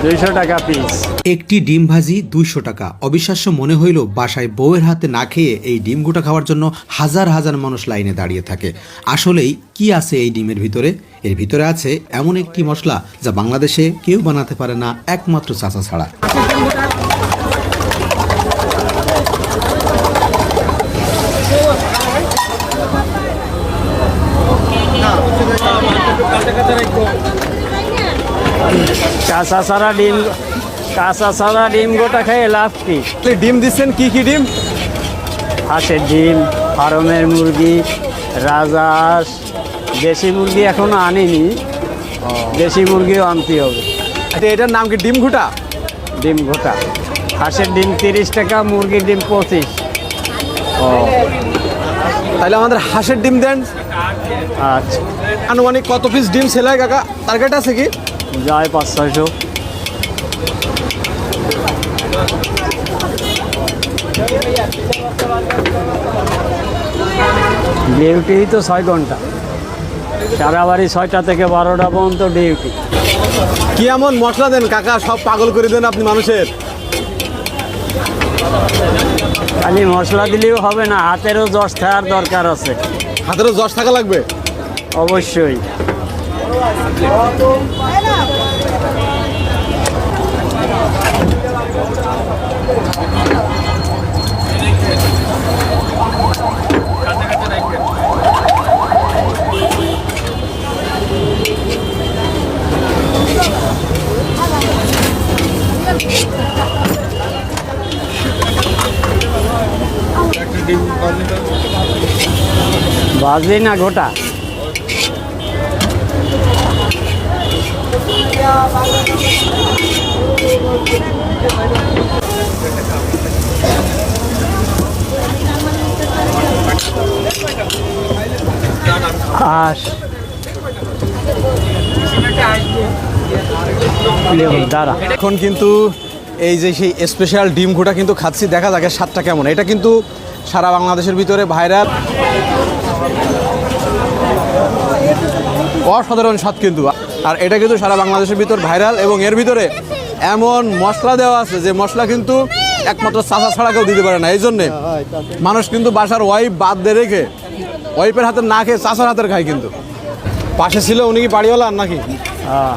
200 টাকা পিস। একটি ডিম ভাজি 200 টাকা। অবিশ্বাস্য মনে হইল বাসায় বউয়ের হাতে না খেয়ে এই ডিম গোটা খাওয়ার জন্য হাজার হাজার মানুষ লাইনে দাঁড়িয়ে থাকে। আসলেই কি আছে এই ডিমের ভিতরে? এর ভিতরে আছে এমন একটি মশলা যা বাংলাদেশে কেউ বানাতে পারে না, একমাত্র চাচা ছাড়া। কাঁচা ছাড়া ডিম গোটা খেয়ে লাভ কি? ডিম দিচ্ছেন কি কি ডিম? হাঁসের ডিম, ফার্মের মুরগি, রাজহাঁস, দেশি মুরগি এখনো আনিনি, দেশি মুরগিও আনতে হবে। আচ্ছা, এটার নাম কি ডিম ঘুটা? ডিম গোটা। হাঁসের ডিম 30 টাকা, মুরগির ডিম 25। তাহলে আমাদের হাঁসের ডিম দেন। আচ্ছা, আনুমানিক কত পিস ডিম সেলাই কাকা? টার্গেট আছে কি? যায় 500-600। ডিউটি তো 6 ঘন্টা, সারা বাড়ি 6টা থেকে 12টা পর্যন্ত ডিউটি। কি এমন মশলা দেন কাকা, সব পাগল করে দেন আপনি মানুষের? খালি মশলা দিলেও হবে না, হাতেরও জশ থাকার দরকার আছে। হাতেরও জশ থাকা লাগবে অবশ্যই। ভাজলি না গোটা? হাঁস দাঁড়া। এখন কিন্তু এই যে সেই স্পেশাল ডিম ঘুটা কিন্তু খাচ্ছি, দেখা যাক এর স্বাদটা কেমন। এটা কিন্তু সারা বাংলাদেশের ভিতরে ভাইরাল, অসাধারণ স্বাদ কিন্তু। আর এটা কিন্তু সারা বাংলাদেশের ভিতর ভাইরাল, এবং এর ভিতরে এমন মশলা দেওয়া আছে যে মশলা কিন্তু একমাত্র চাচা ছাড়া কেউ দিতে পারে না। এই জন্যে মানুষ কিন্তু বাসার ওয়াইফ বাদ দিয়ে রেখে, ওয়াইফের হাতে না খেয়ে চাচার হাতের খায়। কিন্তু পাশে ছিল উনি কি বাড়িওয়ালা নাকি? হ্যাঁ।